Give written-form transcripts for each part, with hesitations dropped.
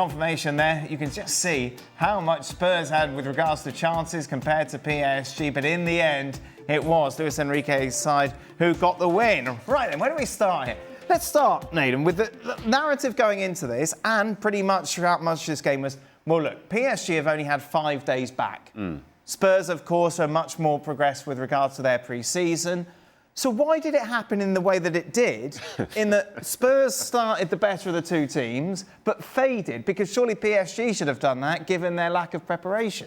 confirmation there. You can just see how much Spurs had with regards to chances compared to PSG, but in the end, it was Luis Enrique's side who got the win. Right then, where do we start here? Let's start, Nedum, with the narrative going into this, and pretty much throughout much of this game was, well, look, PSG have only had 5 days back. Spurs, of course, are much more progressed with regards to their pre-season. So why did it happen in the way that it did, in that Spurs started the better of the two teams, but faded? Because surely PSG should have done that, given their lack of preparation.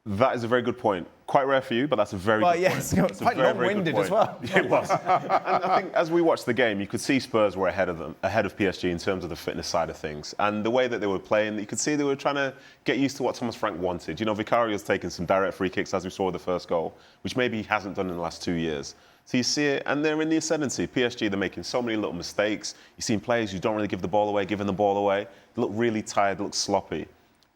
That is a very good point. Quite rare for you, but that's a very good point. It's quite long-winded as well. It was. And I think as we watched the game, you could see Spurs were ahead of PSG in terms of the fitness side of things. And the way that they were playing, you could see they were trying to get used to what Thomas Frank wanted. You know, Vicario's taken some direct free kicks, as we saw with the first goal, which maybe he hasn't done in the last 2 years. So you see it, and they're in the ascendancy. PSG, they're making so many little mistakes. You've seen players who don't really give the ball away, giving the ball away. They look really tired, they look sloppy.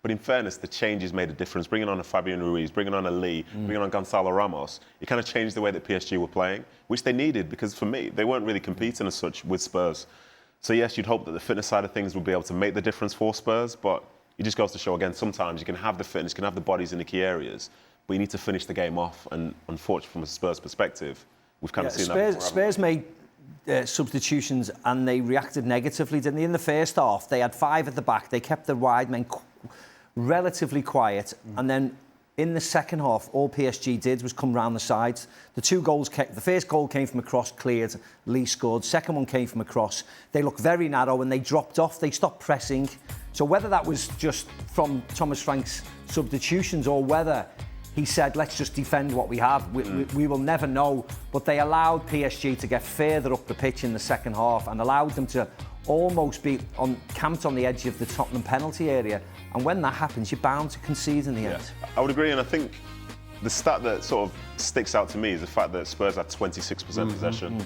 But in fairness, the changes made a difference. Bringing on a Fabian Ruiz, bringing on a Lee, bringing on Gonzalo Ramos, it kind of changed the way that PSG were playing, which they needed, because for me, they weren't really competing as such with Spurs. So yes, you'd hope that the fitness side of things would be able to make the difference for Spurs, but it just goes to show, again, sometimes you can have the fitness, you can have the bodies in the key areas, but you need to finish the game off. And unfortunately, from a Spurs perspective, we've kind of seen that before. Spurs made substitutions and they reacted negatively, didn't they? In the first half, they had 5 at the back. They kept the wide men relatively quiet. And then in the second half, all PSG did was come round the sides. The 2 goals the first goal came from a cross, cleared, Lee scored. Second one came from a cross. They looked very narrow and they dropped off. They stopped pressing. So whether that was just from Thomas Frank's substitutions or whether he said, let's just defend what we have. We will never know. But they allowed PSG to get further up the pitch in the second half and allowed them to almost be camped on the edge of the Tottenham penalty area. And when that happens, you're bound to concede in the end. I would agree, and I think the stat that sort of sticks out to me is the fact that Spurs had 26% possession.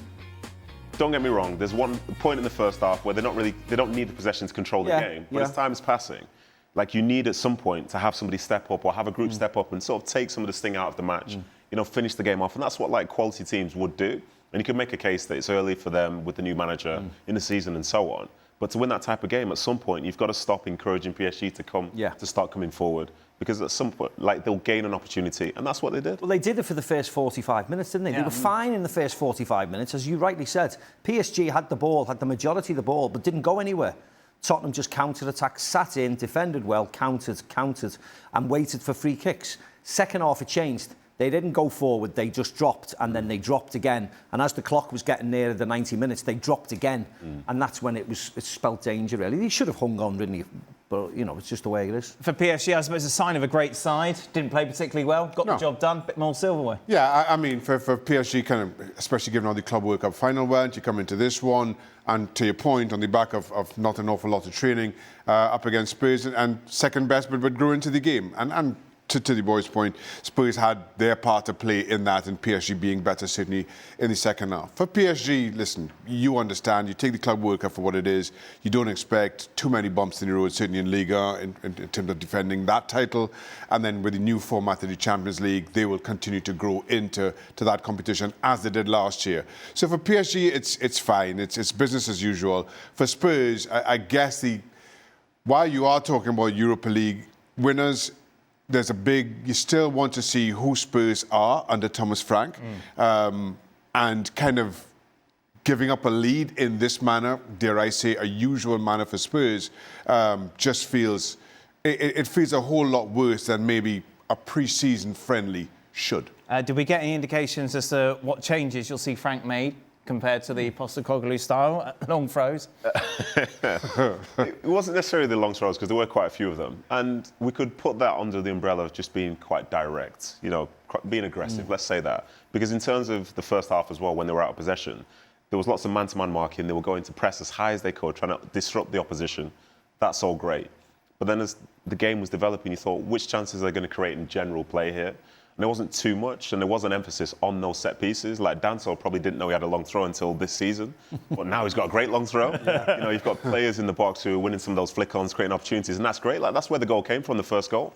Don't get me wrong, there's one point in the first half where they don't need the possession to control the game. But as time is passing, like, you need at some point to have somebody step up or have a group step up and sort of take some of the sting out of the match, you know, finish the game off. And that's what, like, quality teams would do. And you can make a case that it's early for them with the new manager in the season and so on. But to win that type of game, at some point, you've got to stop encouraging PSG to start coming forward. Because at some point, like, they'll gain an opportunity. And that's what they did. Well, they did it for the first 45 minutes, didn't they? They were fine in the first 45 minutes. As you rightly said, PSG had the ball, had the majority of the ball, but didn't go anywhere. Tottenham just counter-attacked, sat in, defended well, countered, and waited for free kicks. Second half, it changed. They didn't go forward, they just dropped, and then they dropped again. And as the clock was getting near the 90 minutes, they dropped again. And that's when it spelt danger, really. They should have hung on, really. But, you know, it's just the way it is. For PSG, I suppose, a sign of a great side. Didn't play particularly well. Got the job done. Bit more silverware. Yeah, I mean, for PSG, kind of, especially given how the Club World Cup final went, you come into this one, and to your point, on the back of not an awful lot of training up against Spurs, and second best, but grew into the game. And to the boys' point, Spurs had their part to play in that, and PSG being better, certainly, in the second half. For PSG, listen, you understand, you take the Club World Cup for what it is. You don't expect too many bumps in the road, certainly in Liga, in terms of defending that title. And then with the new format of the Champions League, they will continue to grow into that competition, as they did last year. So for PSG, it's fine. It's business as usual. For Spurs, I guess while you are talking about Europa League winners, you still want to see who Spurs are under Thomas Frank, and kind of giving up a lead in this manner, dare I say, a usual manner for Spurs, just feels a whole lot worse than maybe a pre-season friendly should. Did we get any indications as to what changes you'll see Frank made compared to the Postecoglou style, long throws? It wasn't necessarily the long throws, because there were quite a few of them. And we could put that under the umbrella of just being quite direct, you know, being aggressive, let's say that. Because in terms of the first half as well, when they were out of possession, there was lots of man-to-man marking. They were going to press as high as they could, trying to disrupt the opposition. That's all great. But then as the game was developing, you thought, which chances are they going to create in general play here? And there wasn't too much, and there was an emphasis on those set pieces. Like, Danso probably didn't know he had a long throw until this season, but now he's got a great long throw. You know, you've got players in the box who are winning some of those flick-ons, creating opportunities, and that's great. Like, that's where the goal came from, the first goal.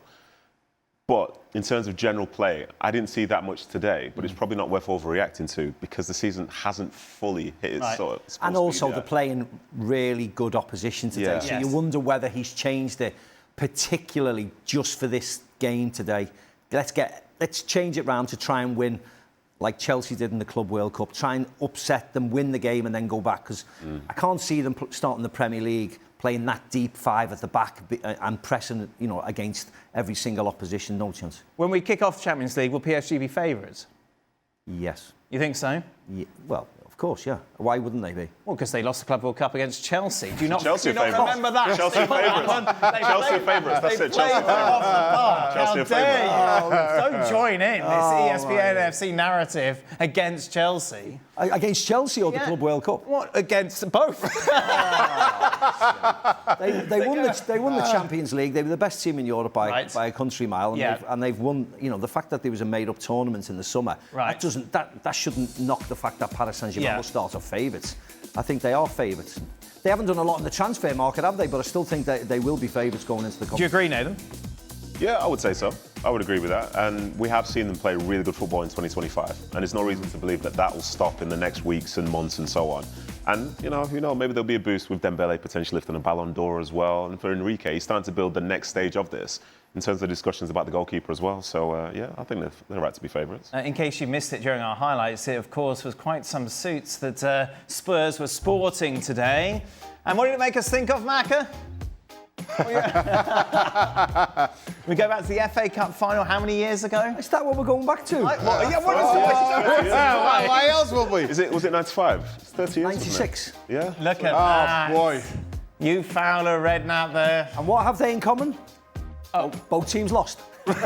But in terms of general play, I didn't see that much today, but it's probably not worth overreacting to because the season hasn't fully hit its sort of And also speed they're playing really good opposition today. Yeah. So you wonder whether he's changed it particularly just for this game today. Let's change it round to try and win like Chelsea did in the Club World Cup. Try and upset them, win the game and then go back because I can't see them starting the Premier League playing that deep five at the back and pressing, against every single opposition. No chance. When we kick off Champions League, will PSG be favourites? Yes. You think so? Yeah, well, of course, yeah. Why wouldn't they be? Well, because they lost the Club World Cup against Chelsea. Do you not, Chelsea do you not remember that? Chelsea favourites. Chelsea favourites. That's it. Chelsea favourites. How dare you? Don't join in this ESPN FC narrative against Chelsea. Against Chelsea or the Club World Cup? What? Against both? They won the Champions League. They were the best team in Europe by a country mile, and they've won. The fact that there was a made-up tournament in the summer that shouldn't knock the fact that Paris Saint-Germain will start off favourites. I think they are favourites. They haven't done a lot in the transfer market, have they? But I still think that they will be favourites going into the competition. Do you agree, Nedum? Yeah, I would say so. I would agree with that. And we have seen them play really good football in 2025. And there's no reason to believe that will stop in the next weeks and months and so on. And, maybe there'll be a boost with Dembele potentially lifting a Ballon d'Or as well. And for Enrique, he's starting to build the next stage of this in terms of the discussions about the goalkeeper as well. So, I think they're right to be favourites. In case you missed it during our highlights, it, of course, was quite some suits that Spurs were sporting today. And what did it make us think of, Macca? We go back to the FA Cup final how many years ago? Is that what we're going back to? Why else will we? Was it 95? It's 30 years. 96. Yeah. Look at that. Oh, boy. You Fowler, Redknapp there. And what have they in common? Oh, both teams lost. Do you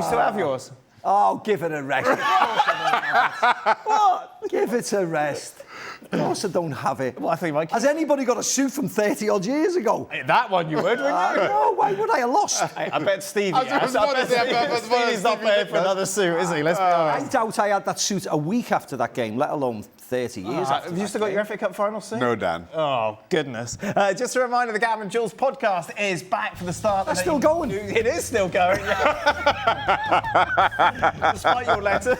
still have yours? Oh, give it a rest. Of course I don't have it. What? Give it a rest. Of course I don't have it. Well, I think Has anybody got a suit from 30 odd years ago? That one you would, wouldn't you? No, why would I have lost? I bet Stevie has. Stevie's Stevie's not paying for another suit, is he? Let's be honest. I doubt I had that suit a week after that game, let alone 30 years after Have you still got your FA Cup final suit? No, Dan. Oh, goodness. Just a reminder, the Gavin Jules podcast is back for the start. That's still going. It is still going, yeah. Despite your letters.